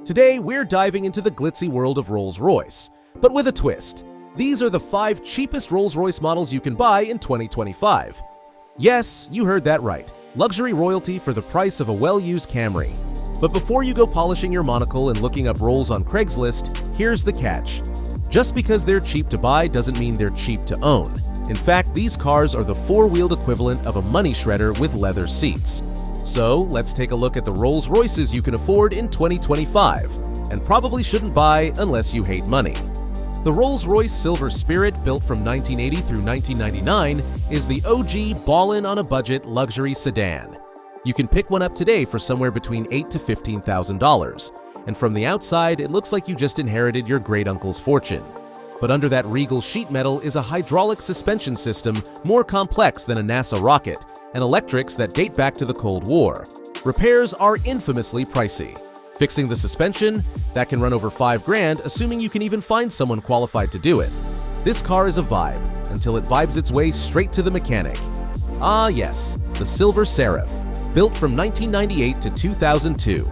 Today, we're diving into the glitzy world of Rolls-Royce, but with a twist. These are the 5 cheapest Rolls-Royce models you can buy in 2025. Yes, you heard that right. Luxury royalty for the price of a well-used Camry. But before you go polishing your monocle and looking up Rolls on Craigslist, here's the catch. Just because they're cheap to buy doesn't mean they're cheap to own. In fact, these cars are the 4-wheeled equivalent of a money shredder with leather seats. So, let's take a look at the Rolls-Royces you can afford in 2025, and probably shouldn't buy unless you hate money. The Rolls-Royce Silver Spirit, built from 1980 through 1999, is the OG ballin'-on-a-budget luxury sedan. You can pick one up today for somewhere between $8,000 to $15,000, and from the outside, it looks like you just inherited your great-uncle's fortune. But under that regal sheet metal is a hydraulic suspension system more complex than a NASA rocket, and electrics that date back to the Cold War. Repairs are infamously pricey. Fixing the suspension? That can run over $5,000, assuming you can even find someone qualified to do it. This car is a vibe, until it vibes its way straight to the mechanic. Ah yes, the Silver Seraph, built from 1998 to 2002.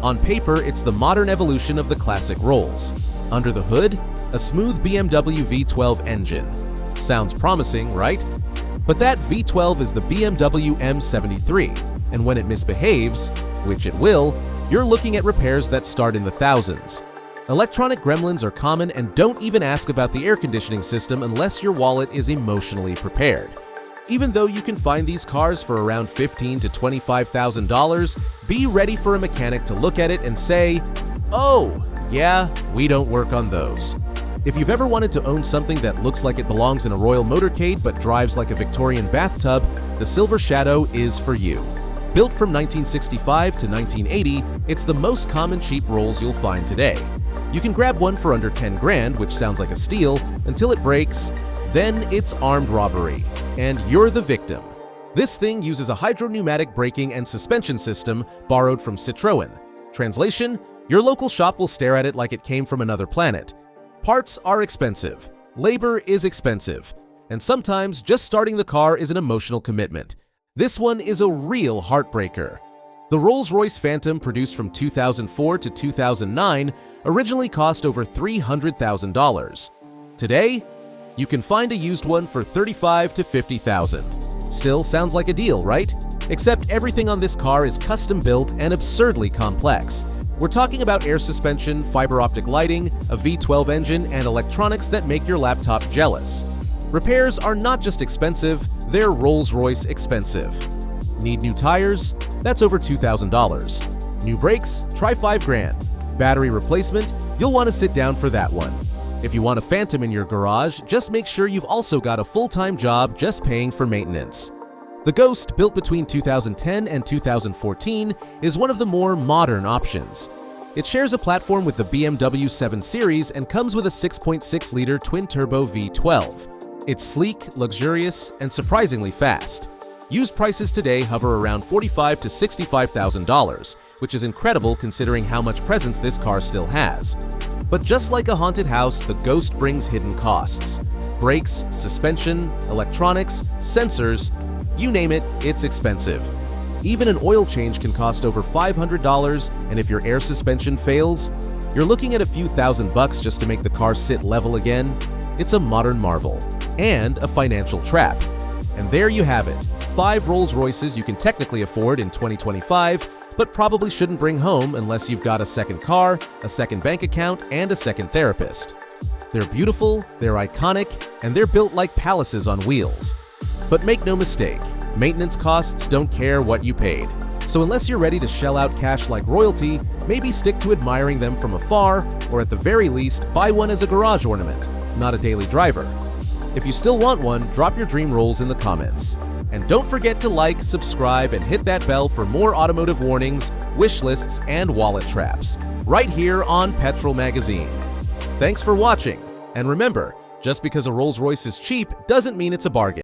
On paper, it's the modern evolution of the classic Rolls. Under the hood, a smooth BMW V12 engine. Sounds promising, right? But that V12 is the BMW M73, and when it misbehaves, which it will, you're looking at repairs that start in the thousands. Electronic gremlins are common, and don't even ask about the air conditioning system unless your wallet is emotionally prepared. Even though you can find these cars for around $15,000 to $25,000, be ready for a mechanic to look at it and say, "Oh, yeah, we don't work on those." If you've ever wanted to own something that looks like it belongs in a royal motorcade but drives like a Victorian bathtub, the Silver Shadow is for you. Built from 1965 to 1980, it's the most common cheap Rolls you'll find today. You can grab one for under $10,000, which sounds like a steal, until it breaks. Then it's armed robbery, and you're the victim. This thing uses a hydro-pneumatic braking and suspension system borrowed from Citroën. Translation: your local shop will stare at it like it came from another planet. Parts are expensive, labor is expensive, and sometimes just starting the car is an emotional commitment. This one is a real heartbreaker. The Rolls-Royce Phantom, produced from 2004 to 2009, originally cost over $300,000. Today, you can find a used one for $35,000 to $50,000. Still sounds like a deal, right? Except everything on this car is custom-built and absurdly complex. We're talking about air suspension, fiber optic lighting, a V12 engine, and electronics that make your laptop jealous. Repairs are not just expensive, they're Rolls-Royce expensive. Need new tires? That's over $2,000. New brakes? Try $5,000. Battery replacement? You'll want to sit down for that one. If you want a Phantom in your garage, just make sure you've also got a full-time job just paying for maintenance. The Ghost, built between 2010 and 2014, is one of the more modern options. It shares a platform with the BMW 7 Series and comes with a 6.6-liter twin-turbo V12. It's sleek, luxurious, and surprisingly fast. Used prices today hover around $45,000 to $65,000, which is incredible considering how much presence this car still has. But just like a haunted house, the Ghost brings hidden costs. Brakes, suspension, electronics, sensors, you name it, it's expensive. Even an oil change can cost over $500, and if your air suspension fails, you're looking at a few $1,000 just to make the car sit level again. It's a modern marvel, and a financial trap. And there you have it, 5 Rolls-Royces you can technically afford in 2025, but probably shouldn't bring home unless you've got a second car, a second bank account, and a second therapist. They're beautiful, they're iconic, and they're built like palaces on wheels. But make no mistake, maintenance costs don't care what you paid. So unless you're ready to shell out cash like royalty, maybe stick to admiring them from afar, or at the very least, buy one as a garage ornament, not a daily driver. If you still want one, drop your dream Rolls in the comments. And don't forget to like, subscribe, and hit that bell for more automotive warnings, wish lists, and wallet traps, right here on Petrol Magazine. Thanks for watching, and remember, just because a Rolls-Royce is cheap doesn't mean it's a bargain.